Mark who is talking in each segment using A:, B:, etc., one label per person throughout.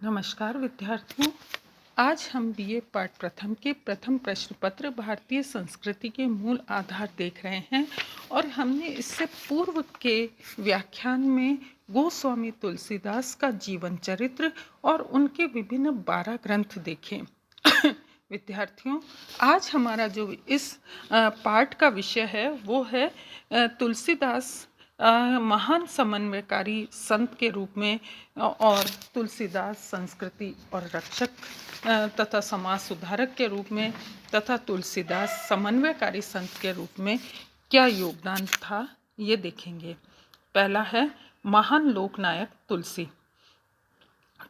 A: नमस्कार विद्यार्थियों। आज हम बीए पाठ प्रथम के प्रथम प्रश्न पत्र भारतीय संस्कृति के मूल आधार देख रहे हैं और हमने इससे पूर्व के व्याख्यान में गोस्वामी तुलसीदास का जीवन चरित्र और उनके विभिन्न 12 ग्रंथ देखे। विद्यार्थियों, आज हमारा जो इस पाठ का विषय है वो है तुलसीदास महान समन्वयकारी संत के रूप में और तुलसीदास संस्कृति और रक्षक तथा समाज सुधारक के रूप में तथा तुलसीदास समन्वयकारी संत के रूप में क्या योगदान था ये देखेंगे। पहला है महान लोकनायक तुलसी।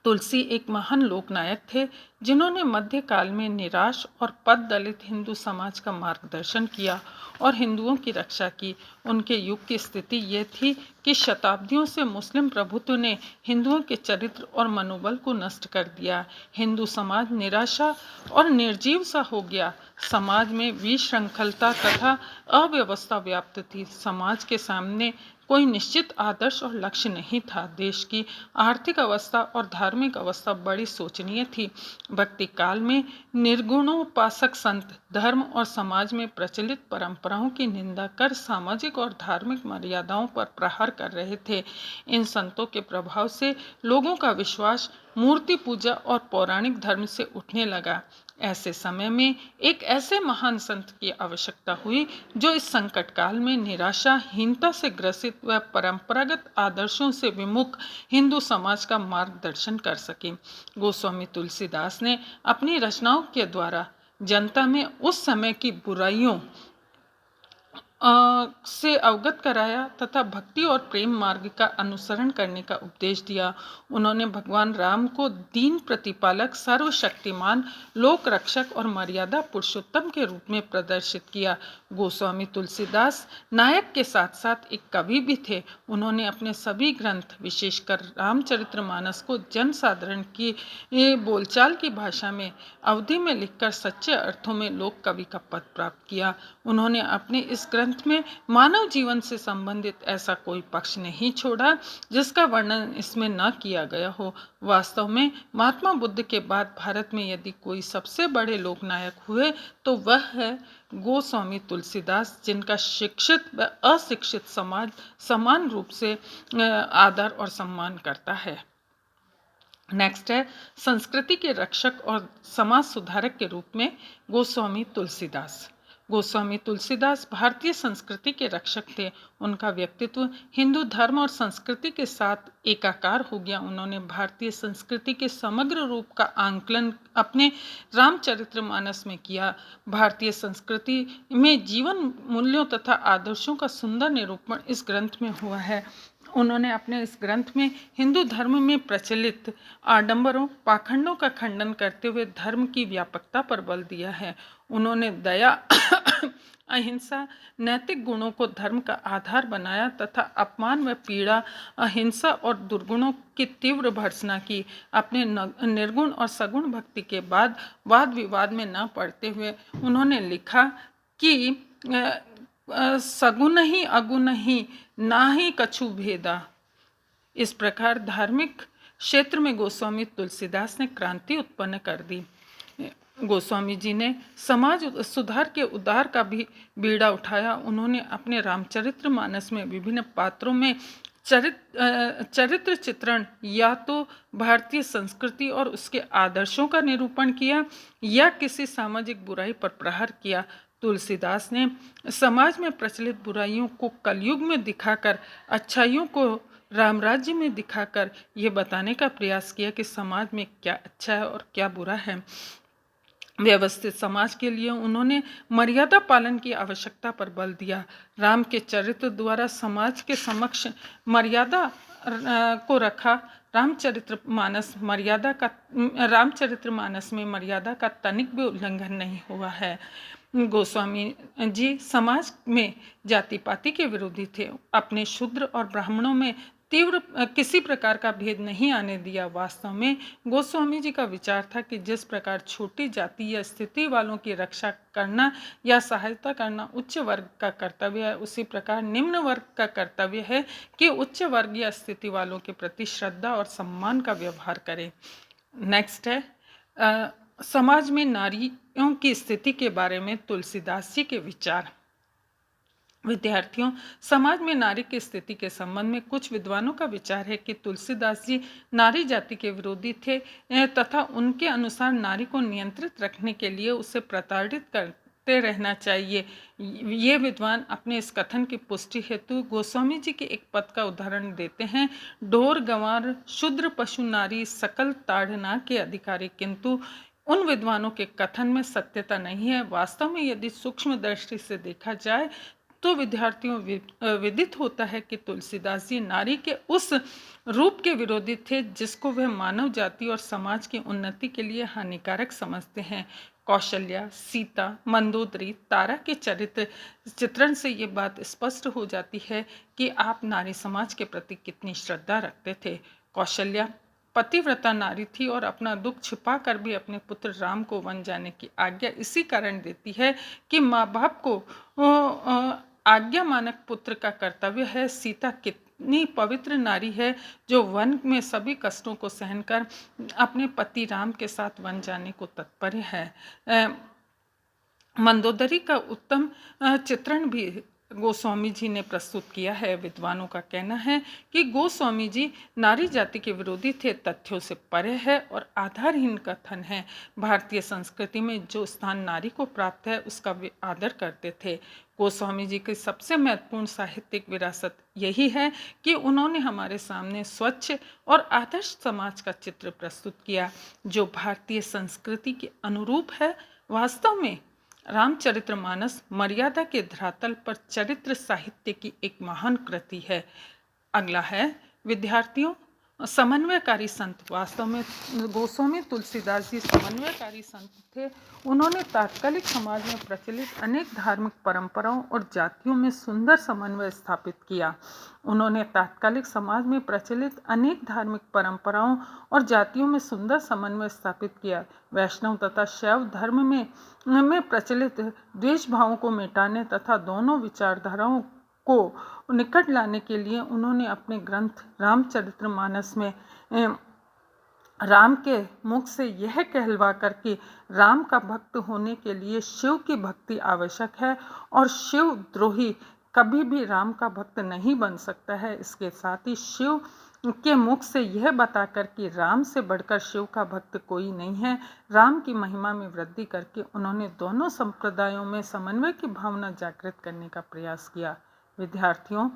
A: तुलसी एक महान लोकनायक थे जिन्होंने मध्यकाल में निराश और पद दलित हिंदू समाज का मार्गदर्शन किया और हिंदुओं की रक्षा की। उनके युग की स्थिति ये थी कि शताब्दियों से मुस्लिम प्रभुत्व ने हिंदुओं के चरित्र और मनोबल को नष्ट कर दिया। हिंदू समाज निराशा और निर्जीव सा हो गया। समाज में विशृंखलता तथा अव्यवस्था व्याप्त थी। समाज के सामने कोई निश्चित आदर्श और लक्ष्य नहीं था। देश की आर्थिक अवस्था और धार्मिक अवस्था बड़ी शोचनीय थी। भक्ति काल में निर्गुणोपासक संत धर्म और समाज में प्रचलित परंपराओं की निंदा कर सामाजिक और धार्मिक मर्यादाओं पर प्रहार कर रहे थे। इन संतों के प्रभाव से लोगों का विश्वास मूर्ति पूजा और पौराणिक धर्म से उठने लगा। ऐसे समय में एक ऐसे महान संत की आवश्यकता हुई जो इस संकट काल में निराशाहीनता से ग्रसित व परंपरागत आदर्शों से विमुख हिंदू समाज का मार्गदर्शन कर सके। गोस्वामी तुलसीदास ने अपनी रचनाओं के द्वारा जनता में उस समय की बुराइयों से अवगत कराया तथा भक्ति और प्रेम मार्ग का अनुसरण करने का उपदेश दिया। उन्होंने भगवान राम को दीन प्रतिपालक, सर्वशक्तिमान, लोक रक्षक और मर्यादा पुरुषोत्तम के रूप में प्रदर्शित किया। गोस्वामी तुलसीदास नायक के साथ साथ एक कवि भी थे। उन्होंने अपने सभी ग्रंथ, विशेषकर रामचरितमानस को जनसाधारण की बोलचाल की भाषा में अवधि में लिखकर सच्चे अर्थों में लोक कवि का पद प्राप्त किया। उन्होंने अपने इस ग्रंथ में मानव जीवन से संबंधित ऐसा कोई पक्ष नहीं छोड़ा जिसका वर्णन इसमें न किया गया हो। वास्तव में महात्मा बुद्ध के बाद भारत में यदि कोई सबसे बड़े लोकनायक हुए तो वह है गोस्वामी तुलसीदास, जिनका शिक्षित व अशिक्षित समाज समान रूप से आदर और सम्मान करता है। नेक्स्ट है संस्कृति के रक्षक और समाज सुधारक के रूप में गोस्वामी तुलसीदास। गोस्वामी तुलसीदास भारतीय संस्कृति के रक्षक थे। उनका व्यक्तित्व हिंदू धर्म और संस्कृति के साथ एकाकार हो गया। उन्होंने भारतीय संस्कृति के समग्र रूप का आंकलन अपने रामचरितमानस में किया। भारतीय संस्कृति में जीवन मूल्यों तथा आदर्शों का सुंदर निरूपण इस ग्रंथ में हुआ है। उन्होंने अपने इस ग्रंथ में हिंदू धर्म में प्रचलित आडंबरों, पाखंडों का खंडन करते हुए धर्म की व्यापकता पर बल दिया है। उन्होंने दया, अहिंसा, नैतिक गुणों को धर्म का आधार बनाया तथा अपमान व पीड़ा, अहिंसा और दुर्गुणों की तीव्र भर्त्सना की। अपने निर्गुण और सगुण भक्ति के बाद वाद विवाद में न पड़ते हुए उन्होंने लिखा कि सगुन ही अगुन ही ना ही कछु भेदा। इस प्रकार धार्मिक क्षेत्र में गोस्वामी तुलसीदास ने क्रांति उत्पन्न कर दी। गोस्वामी जी ने समाज सुधार के उद्धार का भी बीड़ा उठाया। उन्होंने अपने रामचरितमानस में विभिन्न पात्रों में चरित्र चित्रण या तो भारतीय संस्कृति और उसके आदर्शों का निरूपण किया या किसी सामाजिक बुराई पर प्रहार किया। तुलसीदास ने समाज में प्रचलित बुराइयों को कलयुग में दिखाकर, अच्छाइयों को रामराज्य में दिखाकर ये बताने का प्रयास किया कि समाज में क्या अच्छा है और क्या बुरा है। व्यवस्थित समाज के लिए उन्होंने मर्यादा पालन की आवश्यकता पर बल दिया। राम के चरित्र द्वारा समाज के समक्ष मर्यादा को रखा। रामचरितमानस में मर्यादा का तनिक भी उल्लंघन नहीं हुआ है। गोस्वामी जी समाज में जाति पाति के विरोधी थे। अपने शूद्र और ब्राह्मणों में तीव्र किसी प्रकार का भेद नहीं आने दिया। वास्तव में गोस्वामी जी का विचार था कि जिस प्रकार छोटी जाति या स्थिति वालों की रक्षा करना या सहायता करना उच्च वर्ग का कर्तव्य है, उसी प्रकार निम्न वर्ग का कर्तव्य है कि उच्च वर्ग या स्थिति वालों के प्रति श्रद्धा और सम्मान का व्यवहार करें। नेक्स्ट है समाज में नारियों की स्थिति के बारे में तुलसीदास जी के विचार। विद्यार्थियों, समाज में नारी की स्थिति के संबंध में कुछ विद्वानों का विचार है कि तुलसीदास जी नारी जाति के विरोधी थे तथा उनके अनुसार नारी को नियंत्रित रखने के लिए उसे प्रताड़ित करते रहना चाहिए। ये विद्वान अपने इस कथन की पुष्टि हेतु गोस्वामी जी के एक पद का उदाहरण देते हैं। ढोर गंवार शूद्र पशु नारी सकल ताड़ना के अधिकारी, किंतु उन विद्वानों के कथन में सत्यता नहीं है। वास्तव में यदि सूक्ष्म दृष्टि से देखा जाए तो विद्यार्थियों विदित होता है कि तुलसीदास जी नारी के उस रूप के विरोधी थे जिसको वह मानव जाति और समाज की उन्नति के लिए हानिकारक समझते हैं। कौशल्या, सीता, मंदोदरी, तारा के चरित्र चित्रण से ये बात स्पष्ट हो जाती है कि आप नारी समाज के प्रति कितनी श्रद्धा रखते थे। कौशल्या पतिव्रता नारी थी और अपना दुख छिपा कर भी अपने पुत्र राम को वन जाने की आज्ञा इसी कारण देती है कि माँ बाप को आज्ञा मानक पुत्र का कर्तव्य है। सीता कितनी पवित्र नारी है जो वन में सभी कष्टों को सहन कर अपने पति राम के साथ वन जाने को तत्पर है। मंदोदरी का उत्तम चित्रण भी गोस्वामी जी ने प्रस्तुत किया है। विद्वानों का कहना है कि गोस्वामी जी नारी जाति के विरोधी थे, तथ्यों से परे है और आधारहीन कथन है। भारतीय संस्कृति में जो स्थान नारी को प्राप्त है उसका वे आदर करते थे। गोस्वामी जी की सबसे महत्वपूर्ण साहित्यिक विरासत यही है कि उन्होंने हमारे सामने स्वच्छ और आदर्श समाज का चित्र प्रस्तुत किया जो भारतीय संस्कृति के अनुरूप है। वास्तव में रामचरितमानस मर्यादा के धरातल पर चरित्र साहित्य की एक महान कृति है। अगला है विद्यार्थियों, समन्वयकारी संत। वास्तव में गोस्वामी तुलसीदास जी समन्वयकारी संत थे। उन्होंने तात्कालिक समाज में प्रचलित अनेक धार्मिक परंपराओं और जातियों में सुंदर समन्वय स्थापित किया। उन्होंने तात्कालिक समाज में प्रचलित अनेक धार्मिक परंपराओं और जातियों में सुंदर समन्वय स्थापित किया। वैष्णव तथा शैव धर्म में प्रचलित द्वेष भावों को मिटाने तथा दोनों विचारधाराओं को निकट लाने के लिए उन्होंने अपने ग्रंथ रामचरितमानस में राम के मुख से यह कहलवा कर कि राम का भक्त होने के लिए शिव की भक्ति आवश्यक है और शिव द्रोही कभी भी राम का भक्त नहीं बन सकता है। इसके साथ ही शिव के मुख से यह बताकर कि राम से बढ़कर शिव का भक्त कोई नहीं है, राम की महिमा में वृद्धि करके उन्होंने दोनों संप्रदायों में समन्वय की भावना जागृत करने का प्रयास किया। विद्यार्थियों,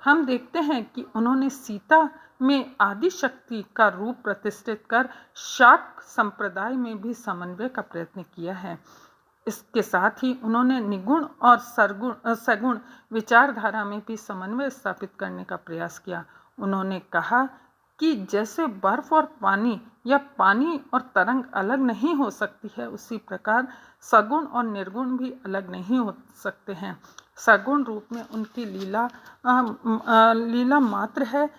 A: हम देखते हैं कि उन्होंने सीता में आदि शक्ति का रूप प्रतिष्ठित कर शाक्त संप्रदाय में भी समन्वय का प्रयत्न किया है। इसके साथ ही उन्होंने निगुण और सगुण विचारधारा में भी समन्वय स्थापित करने का प्रयास किया। उन्होंने कहा कि जैसे बर्फ और पानी या पानी और तरंग अलग नहीं हो सकती है, उसी प्रकार सगुण और निर्गुण भी अलग नहीं हो सकते हैं। सगुण रूप में उनकी लीला मात्र है।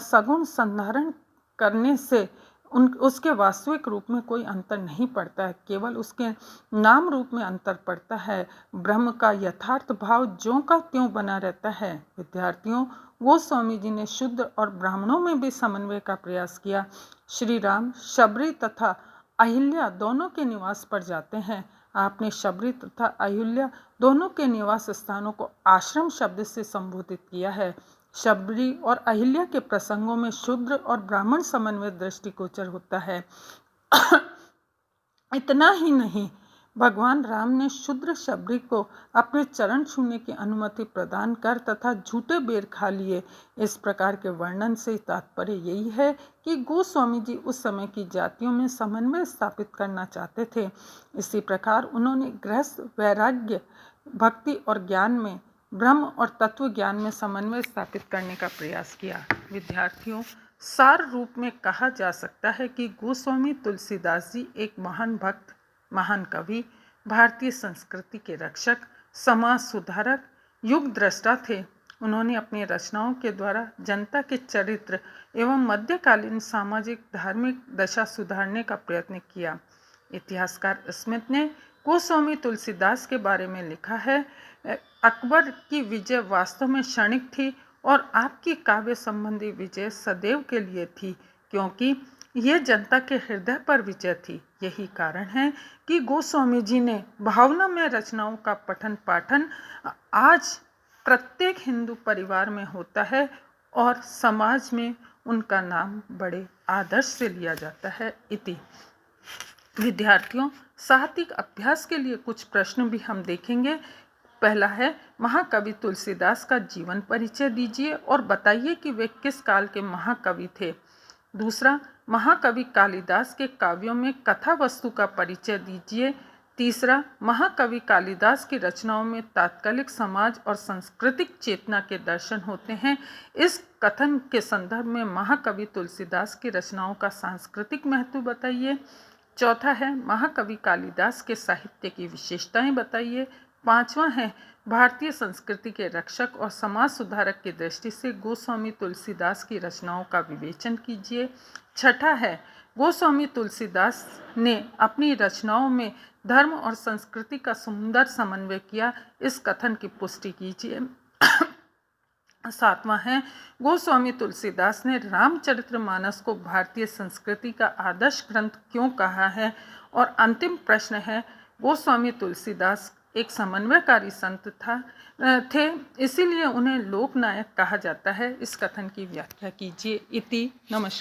A: सगुण संधारण करने से उसके वास्तविक रूप में कोई अंतर नहीं पड़ता है, केवल उसके नाम रूप में अंतर पड़ता है। ब्रह्म का यथार्थ भाव ज्यों का त्यों बना रहता है। विद्यार्थियों, गोस्वामी जी ने शूद्र और ब्राह्मणों में भी समन्वय का प्रयास किया। श्री राम शबरी तथा अहिल्या दोनों के निवास पर जाते हैं। आपने शबरी तथा अहिल्या दोनों के निवास स्थानों को आश्रम शब्द से संबोधित किया है। शबरी और अहिल्या के प्रसंगों में शूद्र और ब्राह्मण समन्वय दृष्टिगोचर होता है। इतना ही नहीं, भगवान राम ने शूद्र शबरी को अपने चरण छूने की अनुमति प्रदान कर तथा झूठे बेर खा लिए। इस प्रकार के वर्णन से तात्पर्य यही है कि गोस्वामी जी उस समय की जातियों में समन्वय स्थापित करना चाहते थे। इसी प्रकार उन्होंने गृहस्थ, वैराग्य, भक्ति और ज्ञान में, ब्रह्म और तत्व ज्ञान में समन्वय स्थापित करने का प्रयास किया। विद्यार्थियों, सार रूप में कहा जा सकता है कि गोस्वामी तुलसीदास जी एक महान भक्त, महान कवि, भारतीय संस्कृति के रक्षक, समाज सुधारक, युग दृष्टा थे। उन्होंने अपनी रचनाओं के द्वारा जनता के चरित्र एवं मध्यकालीन सामाजिक धार्मिक दशा सुधारने का प्रयत्न किया। इतिहासकार स्मिथ ने गोस्वामी तुलसीदास के बारे में लिखा है, अकबर की विजय वास्तव में क्षणिक थी और आपकी काव्य संबंधी विजय सदैव के लिए थी, क्योंकि ये जनता के हृदय पर विजय थी। यही कारण है कि गोस्वामी जी ने भावनामय रचनाओं का पठन पाठन आज प्रत्येक हिंदू परिवार में होता है और समाज में उनका नाम बड़े आदर से लिया जाता है। इति। विद्यार्थियों, साहित्यिक अभ्यास के लिए कुछ प्रश्न भी हम देखेंगे। पहला है, महाकवि तुलसीदास का जीवन परिचय दीजिए और बताइए कि वे किस काल के महाकवि थे। दूसरा, महाकवि कालिदास के काव्यों में कथा वस्तु का परिचय दीजिए। तीसरा, महाकवि कालिदास की रचनाओं में तात्कालिक समाज और सांस्कृतिक चेतना के दर्शन होते हैं। इस कथन के संदर्भ में महाकवि तुलसीदास की रचनाओं का सांस्कृतिक महत्व बताइए। चौथा है, महाकवि कालिदास के साहित्य की विशेषताएं बताइए। पांचवा है, भारतीय संस्कृति के रक्षक और समाज सुधारक की दृष्टि से गोस्वामी तुलसीदास की रचनाओं का विवेचन कीजिए। छठा है, गोस्वामी तुलसीदास ने अपनी रचनाओं में धर्म और संस्कृति का सुंदर समन्वय किया, इस कथन की पुष्टि कीजिए। सातवां है, गोस्वामी तुलसीदास ने रामचरितमानस को भारतीय संस्कृति का आदर्श ग्रंथ क्यों कहा है। और अंतिम प्रश्न है, गोस्वामी तुलसीदास एक समन्वयकारी संत थे, इसीलिए उन्हें लोकनायक कहा जाता है। इस कथन की व्याख्या कीजिए। इति। नमस्कार।